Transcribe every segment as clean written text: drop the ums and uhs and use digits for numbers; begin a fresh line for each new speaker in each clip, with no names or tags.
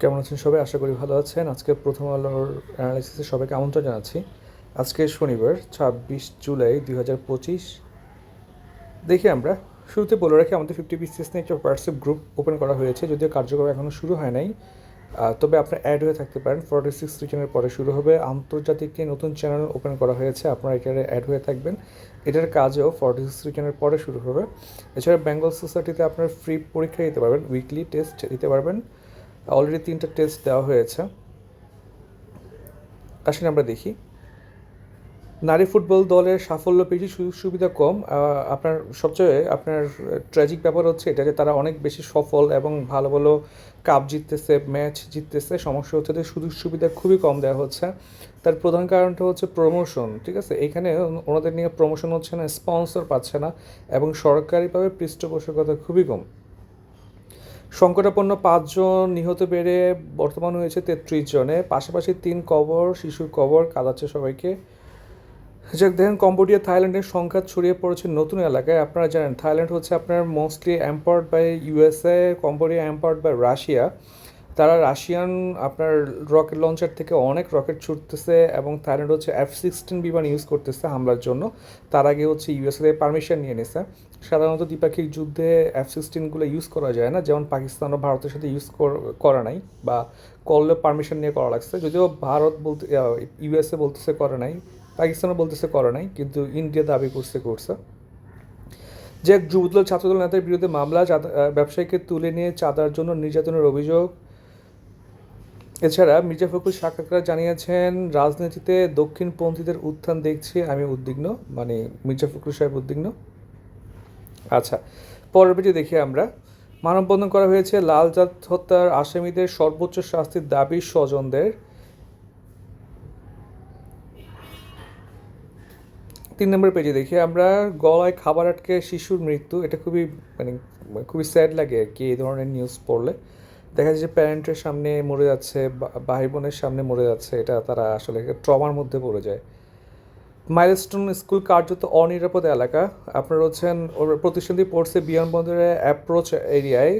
কেমন আছেন সবাই? আশা করি ভালো আছেন। আজকে প্রথম আলোর অ্যানালাইসিসে সবাইকে আমন্ত্রণ জানাচ্ছি। আজকে শনিবার ২৬ জুলাই ২০২৫। দেখি আমরা শুরুতে বলে রাখি, আমাদের 50 BCS নিয়ে একটা হোয়াটসঅ্যাপ গ্রুপ ওপেন করা হয়েছে, যদিও কার্যক্রম এখনও শুরু হয় নাই। তবে আপনার অ্যাড হয়ে থাকতে পারেন। 46 রিজনের পরে শুরু হবে। আন্তর্জাতিক নিয়ে নতুন চ্যানেল ওপেন করা হয়েছে, আপনারা এখানে অ্যাড হয়ে থাকবেন। এটার কাজও 46 রিজনের পরে শুরু হবে। এছাড়া বেঙ্গল সোসাইটিতে আপনার ফ্রি পরীক্ষা দিতে পারবেন, উইকলি টেস্ট দিতে পারবেন। অলরেডি 3টা টেস্ট দেওয়া হয়েছে। আসেন আমরা দেখি। নারী ফুটবল দলের সাফল্য বেশি, সুযোগ সুবিধা কম। আপনার ট্র্যাজিক ব্যাপার হচ্ছে এটা যে তারা অনেক বেশি সফল এবং ভালো ভালো কাপ জিততেছে, ম্যাচ জিততেছে। সমস্যা হচ্ছে যে সুযোগ সুবিধা খুবই কম দেওয়া হচ্ছে। তার প্রধান কারণটা হচ্ছে প্রমোশন। ঠিক আছে, এখানে ওনাদের নিয়ে প্রমোশন হচ্ছে না, স্পন্সর পাচ্ছে না, এবং সরকারিভাবে পৃষ্ঠপোষকতা খুবই কম। সংকটাপন্ন 5 জন নিহত বেড়ে বর্তমান হয়েছে 33 জনে। পাশাপাশি 3 কবর, শিশুর কবর কাঁদাচ্ছে সবাইকে। যাক, দেখেন কম্বোডিয়া থাইল্যান্ডের সংঘাত ছড়িয়ে পড়েছে নতুন এলাকায়। আপনারা জানেন থাইল্যান্ড হচ্ছে আপনার mostly empowered by USA, Cambodia empowered by Russia. তারা রাশিয়ান আপনার রকেট লঞ্চার থেকে অনেক রকেট ছুটতেছে, এবং থাইল্যান্ড হচ্ছে F-16 বিমান ইউজ করতেছে হামলার জন্য। তার আগে হচ্ছে ইউএসএ থেকে পারমিশন নিয়ে নিছে। সাধারণত দ্বিপাক্ষিক যুদ্ধে F-16গুলো ইউজ করা যায় না, যেমন পাকিস্তান ও ভারতের সাথে ইউজ করা নাই, বা করলে পারমিশন নিয়ে করা লাগছে। যদিও ভারত বলতে ইউএসএ বলতেছে করে নাই, পাকিস্তানও বলতেছে করে নাই, কিন্তু ইন্ডিয়া দাবি করছে। যে এক যুবদল ছাত্রদল নেতার বিরুদ্ধে মামলা, ব্যবসায়ীকে তুলে নিয়ে চাঁদার জন্য নির্যাতনের অভিযোগ। এছাড়া মির্জা ফখরুল সাক্ষাৎকার জানিয়েছেন, রাজনীতিতে দক্ষিণপন্থীদের উত্থান দেখছি আমি উদ্বিগ্ন, মানে মির্জা ফখরুল সাহেব উদ্বিগ্ন। আচ্ছা, পরের পেজে দেখি আমরা। মানববন্ধন করা হয়েছে, লালচাঁদ হত্যার আসামিদের সর্বোচ্চ শাস্তির দাবি স্বজনদের। 3 নম্বর পেজে দেখি আমরা, গলায় খাবার আটকে শিশুর মৃত্যু। এটা মানে খুবই স্যাড লাগে আর কি এই ধরনের নিউজ পড়লে। দেখা যায় যে প্যারেন্টের সামনে মরে যাচ্ছে, ভাই বোনের সামনে মরে যাচ্ছে, এটা তারা আসলে ট্রমার মধ্যে পড়ে যায়। মাইলস্টোন স্কুল কার্যত অনিরাপদ এলাকা। আপনার হচ্ছেন ওর প্রতিষ্ঠানটি পড়ছে বিমানবন্দরের অ্যাপ্রোচ এরিয়ায়,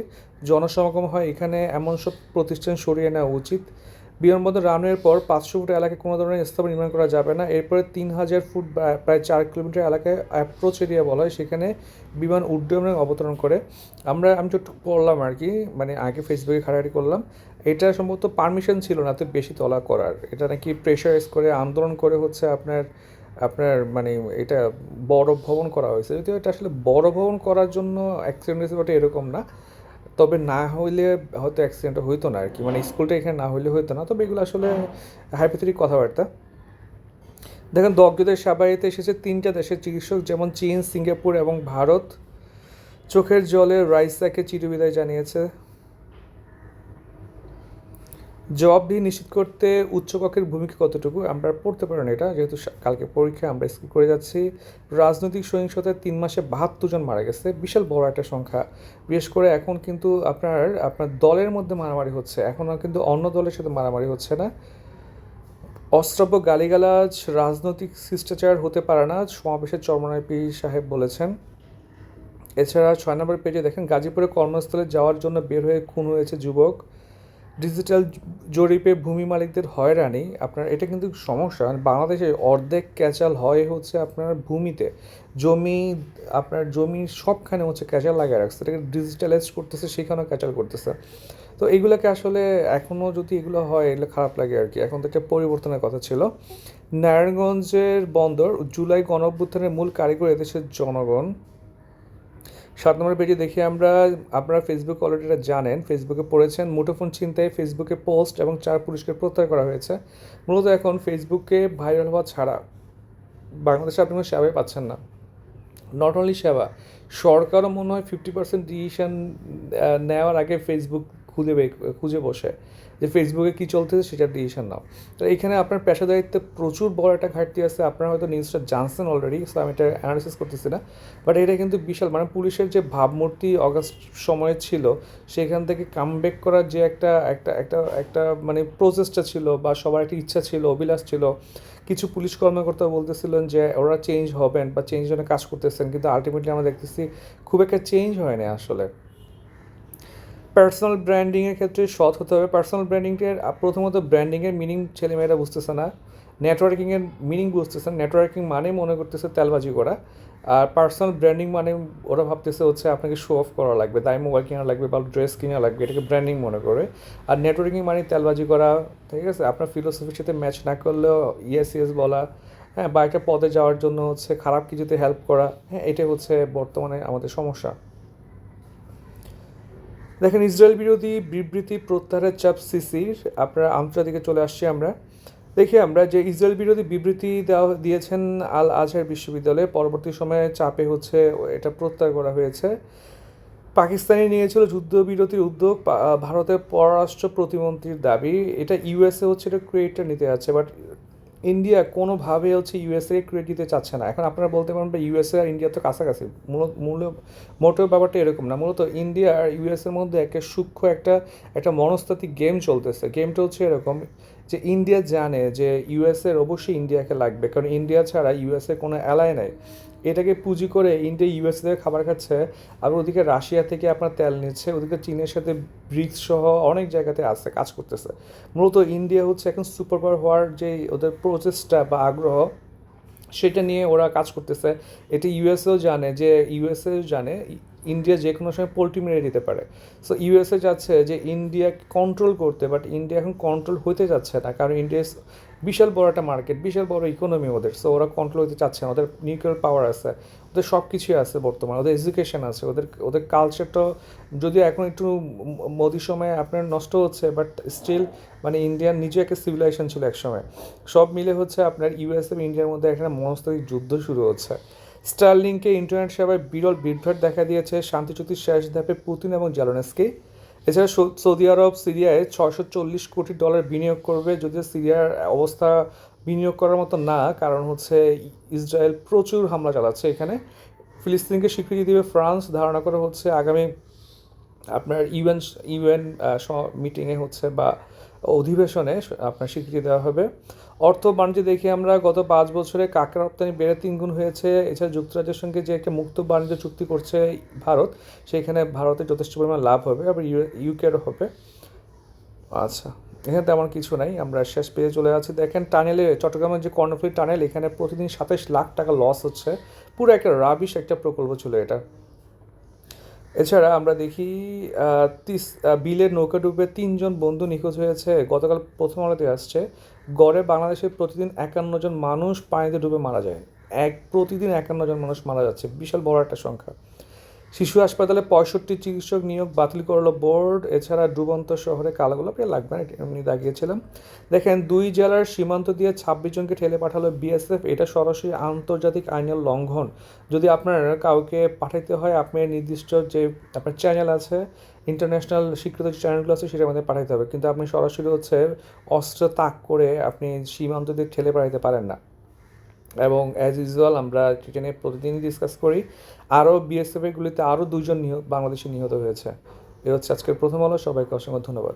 জনসমাগম হয় এখানে, এমন সব প্রতিষ্ঠান সরিয়ে নেওয়া উচিত। বিমানবন্দর রানওয়ের পর 500 ফুট এলাকায় কোনো ধরনের স্থাপনা নির্মাণ করা যাবে না। এরপরে 3000 ফুট প্রায় 4 কিলোমিটার এলাকায় অ্যাপ্রোচ এরিয়া বলা হয়, সেখানে বিমান উড্ডয়ন এবং অবতরণ করে। আমি একটু পড়লাম আর কি, মানে আগে ফেসবুকে ঘাটাঘাটি করলাম। এটা সম্ভবত পারমিশন ছিল না তো বেশি তলা করার, এটা নাকি প্রেশারাইজ করে আন্দোলন করে হচ্ছে আপনার আপনার মানে এটা বড় ভবন করা হয়েছে। যদিও এটা আসলে বড় ভবন করার জন্য অ্যাক্সিডেন্ট হয়েছে ওটা এরকম না, তবে না হইলে হয়তো অ্যাক্সিডেন্টটা হইতো না আর কি, মানে স্কুলটা এখানে না হইলে হইতো না। তবে এগুলো আসলে হাইপোথেটিক কথাবার্তা। দেখেন দগ্ধদের সেবাইতে এসেছে 3টা দেশের চিকিৎসক, যেমন চীন, সিঙ্গাপুর এবং ভারত। চোখের জলে রাইসাকে চিরবিদায় জানিয়েছে। জবাবদিহি নিশ্চিত করতে উচ্চকক্ষের ভূমিকা কতটুকু, আমরা পড়তে পারেন এটা, যেহেতু কালকে পরীক্ষা আমরা স্কিপ করে যাচ্ছি। রাজনৈতিক সহিংসতায় 3 মাসে 72 জন মারা গেছে, বিশাল বড় একটা সংখ্যা। বিশেষ করে এখন কিন্তু আপনার দলের মধ্যে মারামারি হচ্ছে, এখন আর কিন্তু অন্য দলের সাথে মারামারি হচ্ছে না। অশ্রাব্য গালিগালাজ রাজনৈতিক শিষ্টাচার হতে পারে না, সমাবেশে চরমনাই পীর সাহেব বলেছেন। এছাড়া 6 নম্বর পেজে দেখেন, গাজীপুরে কর্মস্থলে যাওয়ার জন্য বের হয়ে খুন হয়েছে যুবক। ডিজিটাল জরিপে ভূমি মালিকদের হয়রানি। এটা কিন্তু সমস্যা, বাংলাদেশে অর্ধেক ক্যাচাল হয় হচ্ছে আপনার ভূমিতে। জমি জমির সবখানে হচ্ছে ক্যাচাল লাগিয়ে রাখছে, এটাকে ডিজিটালাইজ করতেছে, সেখানেও ক্যাচাল করতেছে। তো এইগুলোকে আসলে এখনও যদি এগুলো হয় এগুলো খারাপ লাগে আর কি। এখন তো একটা পরিবর্তনের কথা ছিল। নারায়ণগঞ্জের বন্দর, জুলাই গণঅভ্যুত্থানের মূল কারিগর এদেশের জনগণ। 7 নম্বর পেজে দেখি আমরা, আপনারা ফেসবুক অলরেডি এটা জানেন, ফেসবুকে পড়েছেন, মুঠোফোন ছিনতাই ফেসবুকে পোস্ট এবং 4 পুলিশকে প্রত্যাহার করা হয়েছে। মূলত এখন ফেসবুকে ভাইরাল হওয়া ছাড়া বাংলাদেশে আপনি কোনো সেবাই পাচ্ছেন না। নট অনলি সেবা, সরকারও মনে হয় 50% ডিসিশন নেওয়ার আগে ফেসবুক খুঁজে বসে যে ফেসবুকে কী চলতেছে সেটার ডিসিশন নাও। তো এখানে আপনার পেশাদারিত্বে প্রচুর বড় একটা ঘাটতি আছে। আপনারা হয়তো নিউজটা জানছেন অলরেডি, সো আমি এটা অ্যানালিসিস করতেছি না, বাট এটা কিন্তু বিশাল, মানে পুলিশের যে ভাবমূর্তি অগাস্ট সময়ে ছিল, সেখান থেকে কামব্যাক করার যে একটা একটা একটা একটা মানে প্রসেসটা ছিল, বা সবার একটা ইচ্ছা ছিল, অভিলাষ ছিল। কিছু পুলিশ কর্মকর্তা বলতেছিলেন যে ওরা চেঞ্জ হবেন বা চেঞ্জ জন্য কাজ করতেছেন, কিন্তু আলটিমেটলি আমরা দেখতেছি খুব একটা চেঞ্জ হয় না আসলে। পার্সোনাল ব্র্যান্ডিংয়ের ক্ষেত্রে সৎ হতে হবে। পার্সোনাল ব্র্যান্ডিংয়ের প্রথমত ব্র্যান্ডিংয়ের মিনিং ছেলেমেয়েরা বুঝতেছে না, নেটওয়ার্কিংয়ের মিনিং বুঝতেছে না। নেটওয়ার্কিং মানে মনে করতেছে তেলবাজি করা, আর পার্সোনাল ব্র্যান্ডিং মানে ওরা ভাবতেছে হচ্ছে আপনাকে শো অফ করা লাগবে, তাই মোবাইল কেনা লাগবে বা ড্রেস কিনা লাগবে, এটাকে ব্র্যান্ডিং মনে করে। আর নেটওয়ার্কিং মানে তেলবাজি করা, ঠিক আছে, আপনার ফিলোসফির সাথে ম্যাচ না করলেও ইয়েস ইয়েস বলা, হ্যাঁ, বা একটা পদে যাওয়ার জন্য হচ্ছে খারাপ কিছুতে হেল্প করা, হ্যাঁ, এটাই হচ্ছে বর্তমানে আমাদের সমস্যা। দেখেন, ইসরায়েল বিরোধী বিবৃতি প্রত্যাহারের চাপ সিসির। আপনারা আন্তর্জাতিকে চলে আসছি আমরা। দেখি আমরা যে ইসরায়েল বিরোধী বিবৃতি দিয়েছেন আল আজহার বিশ্ববিদ্যালয়ে, পরবর্তী সময়ে চাপে হচ্ছে এটা প্রত্যাহার করা হয়েছে। পাকিস্তানে নিয়েছিল যুদ্ধবিরতির উদ্যোগ, ভারতের পররাষ্ট্র প্রতিমন্ত্রীর দাবি। এটা ইউএসএ হচ্ছে এটা ক্রেডিটটা নিতে যাচ্ছে, বাট ইন্ডিয়া কোনোভাবে হচ্ছে ইউএসএ ক্রেডিট দিতে চাচ্ছে না। এখন আপনারা বলতে পারেন বা ইউএসএ আর ইন্ডিয়া তো কাছাকাছি, মোটেও ব্যাপারটা এরকম না। মূলত ইন্ডিয়া আর ইউএসএর মধ্যে একটা সূক্ষ্ম একটা মনস্তাত্ত্বিক গেম চলতেছে। গেমটা হচ্ছে এরকম যে ইন্ডিয়া জানে যে ইউএসএর অবশ্যই ইন্ডিয়াকে লাগবে, কারণ ইন্ডিয়া ছাড়া ইউএসএ কোনো অ্যালাই নেই। এটাকে পুঁজি করে ইন্ডিয়া ইউএসএ থেকে খাবার খাচ্ছে, আবার ওদিকে রাশিয়া থেকে আপনার তেল নিচ্ছে, ওদিকে চীনের সাথে ব্রিক্স সহ অনেক জায়গাতে আসছে, কাজ করতেছে। মূলত ইন্ডিয়া হচ্ছে এখন সুপার পাওয়ার হওয়ার যে ওদের প্রচেষ্টা বা আগ্রহ, সেটা নিয়ে ওরা কাজ করতেছে। এটা ইউএসএও জানে যে ইন্ডিয়া যে কোনো সময় পোল্ট্রি মেরে দিতে পারে। সো ইউএসএ চাচ্ছে যে ইন্ডিয়া কন্ট্রোল করতে, বাট ইন্ডিয়া এখন কন্ট্রোল হতে যাচ্ছে না, কারণ ইন্ডিয়া বিশাল বড় একটা মার্কেট, বিশাল বড় ইকোনমি ওদের। সো ওরা কন্ট্রোল হতে চাচ্ছে না। ওদের নিউক্লিয়ার পাওয়ার আছে, ওদের সব কিছুই আছে বর্তমানে, ওদের এডুকেশন আছে, ওদের কালচারটাও যদিও এখন একটু মোদির সময় আপনার নষ্ট হচ্ছে, বাট স্টিল মানে ইন্ডিয়ার নিজে একটা সিভিলাইজেশন ছিল একসময়। সব মিলে হচ্ছে আপনার ইউএস এবং ইন্ডিয়ার মধ্যে একটা মনস্তাত্ত্বিক যুদ্ধ শুরু হচ্ছে। স্টারলিংকে ইন্টারনেট সেবায় বিরল বিভ্রাট দেখা দিয়েছে শান্তি চুক্তির শেষ ধাপে পুতিন এবং জেলেনস্কি। এছাড়া সৌদি আরব সিরিয়ায় $640 কোটি বিনিয়োগ করবে, যদিও সিরিয়ার অবস্থা বিনিয়োগ করার মতো না, কারণ হচ্ছে ইসরায়েল প্রচুর হামলা চালাচ্ছে এখানে। ফিলিস্তিনকে স্বীকৃতি দেবে ফ্রান্স, ধারণা করা হচ্ছে আগামী আপনার ইউএন মিটিংয়ে হচ্ছে বা অধিবেশনে আপনার স্বীকৃতি দেওয়া হবে। অর্থ বাণিজ্য দেখি আমরা গত 5 বছরে কাঁকড়া রপ্তানি বেড়ে 3 গুণ হয়েছে। এছাড়া যুক্তরাজ্যের সঙ্গে যে একটা মুক্ত বাণিজ্য চুক্তি করছে ভারত, সেখানে ভারতের যথেষ্ট পরিমাণ লাভ হবে, আবার ইউকেরও হবে। আচ্ছা, এখানে তেমন কিছু নাই, আমরা শেষ পেয়ে চলে যাচ্ছি। দেখেন, টানেলে চট্টগ্রামের যে কর্ণফুলী টানেল, এখানে প্রতিদিন 27 লাখ টাকা লস হচ্ছে। পুরো একটা রাবিশ একটা প্রকল্প ছিল এটা। এছাড়া আমরা দেখি বিলের নৌকা ডুবে 3 জন বন্ধু নিখোঁজ হয়েছে, গতকাল প্রথম আলোতে আসছে। গড়ে বাংলাদেশে প্রতিদিন 51 জন মানুষ পানিতে ডুবে মারা যায়। প্রতিদিন 51 জন মানুষ মারা যাচ্ছে, বিশাল বড় একটা সংখ্যা। শিশু হাসপাতালে 65 চিকিৎসক নিয়োগ বাতিল করলো বোর্ড। এছাড়া ডুবন্ত শহরে কালোগোলাপ লাগবে না, এমনি দাগিয়েছিলাম। দেখেন, 2 জেলার সীমান্ত দিয়ে 26 জনকে ঠেলে পাঠালো বিএসএফ। এটা সরাসরি আন্তর্জাতিক আইনের লঙ্ঘন। যদি আপনার কাউকে পাঠাইতে হয়, আপনার নির্দিষ্ট যে আপনার চ্যানেল আছে, ইন্টারন্যাশনাল স্বীকৃত যে চ্যানেলগুলো আছে, সেটার মধ্যে পাঠাইতে হবে, কিন্তু আপনি সরাসরি হচ্ছে অস্ত্র তাক করে আপনি সীমান্ত দিয়ে ঠেলে পাঠাইতে পারেন না। এবং অ্যাজ ইউজুয়াল আমরা এটা নিয়ে প্রতিদিনই ডিসকাস করি। আরও বিএসএফের গুলিতে আরও 2 জন বাংলাদেশি নিহত হয়েছে। এ হচ্ছে আজকের প্রথম আলো। সবাইকে অসংখ্য ধন্যবাদ।